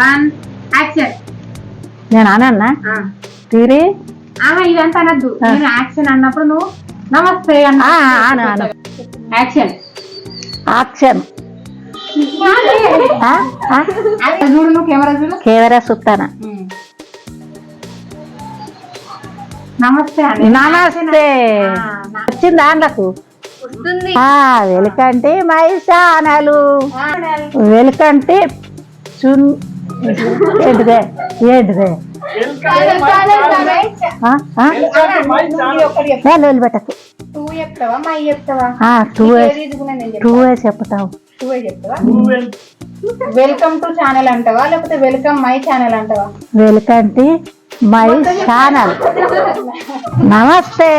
1 action. నేను అన్నా తీరి ఇదంతా అనద్దు. నేను యాక్షన్ అన్నప్పుడు నువ్వు నమస్తే అన్న. యాక్షన్. యాక్షన్. చూడు నువ్వు కెమెరా చూడు. కెమెరా చూస్తానా. నమస్తే నమస్తే వచ్చింది దాంట్లకు. వెలుకంటే మై ఛానల్. వెలుకంటే ఏంటిదే ఏంటిదే వదిలిపెట్టకు. టూ చెప్తావు. వెల్కమ్ టు ఛానల్ అంటావా లేకపోతే వెల్కమ్ మై ఛానల్ అంటావా? వెల్కంటే మై ఛానల్. నమస్తే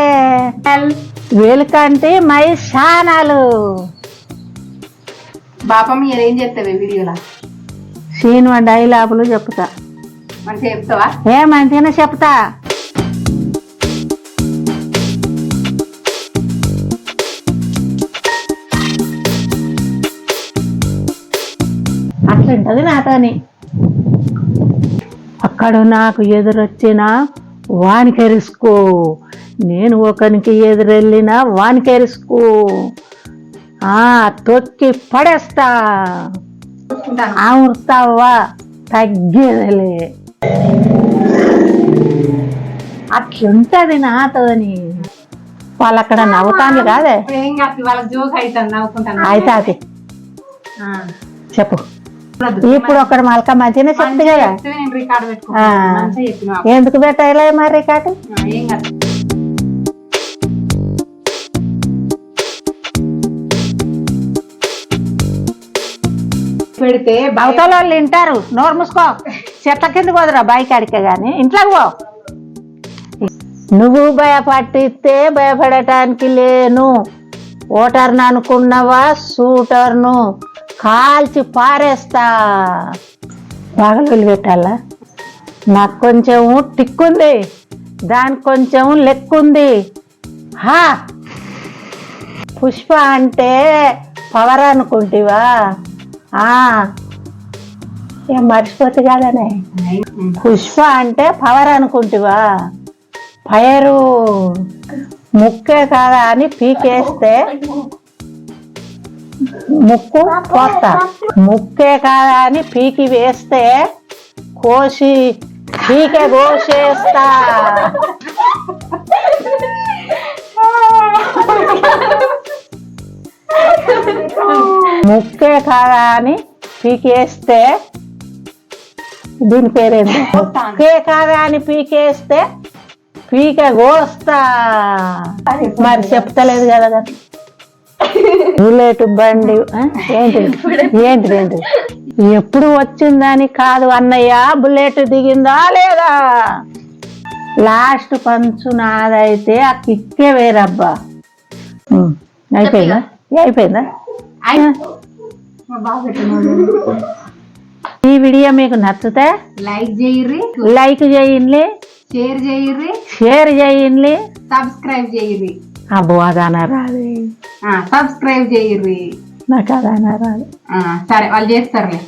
వెల్కంటే మై ఛానల్. బాపా మీరు ఏం చెప్తావే వీడియోలో? సీను డైలాగులు చెప్తా. మంచిగా చెప్తావా? మంచిగానే చెప్తా. అట్లుంటది నాతోని. అక్కడ నాకు ఎదురొచ్చిన వానికెరుసుకో, నేను ఒకరికి ఎదురెళ్ళినా వానికెరుసుకో. తొక్కి పడేస్తా. ఆముర్తావా తగ్గేదలే. అట్లుంటది నాతోని. వాళ్ళు అక్కడ నవ్వుతాను కాదే. అయితే చెప్పు. ఇప్పుడు ఒకటి మలక మంచిగా చెప్తే కదా. ఎందుకు పెట్టాలి మరి రికార్డు? పెడితే అవతల వాళ్ళు వింటారు. నోరు మూసుకో. చెట్ల కింద పోదురా బైక్ అడికే గాని ఇంట్లోకి పో. నువ్వు భయపట్టిస్తే భయపడటానికి లేను. ఓటర్ను అనుకున్నావా షూటర్ను కాల్చి పారేస్తా. బాగా వదిలిపెట్టాలా? నాకు కొంచెం టిక్కుంది, దానికి కొంచెం లెక్కుంది. పుష్ప అంటే పవర్ అనుకుంటివా? ఏం మర్చిపోతే కాదనే. పుష్ప అంటే పవర్ అనుకుంటివా? ఫైరు ముక్కే కాదా అని పీకేస్తే ముక్కు కోస్తా. ముక్కే కాదా అని పీకి వేస్తే కోసి పీకే కోసేస్తా. ముక్కే కాదా అని పీకేస్తే దీని పేరేంటి? ముక్కే కాదా అని పీకేస్తే పీక కోస్తా. మరి చెప్తలేదు కదా. బుల్లెట్ బండి ఏంటిది? ఎప్పుడు వచ్చిందని కాదు అన్నయ్య, బుల్లెట్ దిగిందా లేదా? లాస్ట్ పంచు నాదైతే ఆ కిక్కే వేరబ్బా. అయిపోయిందా? ఈ వీడియో మీకు నచ్చితే లైక్ చేయండి, షేర్ చేయండి, సబ్స్క్రైబ్ చేయండి. అబ్బో అదానా రాదు. సబ్స్క్రైబ్ చేయండి. నాకు అదానా రాదు. సరే వాళ్ళు చేస్తారులే.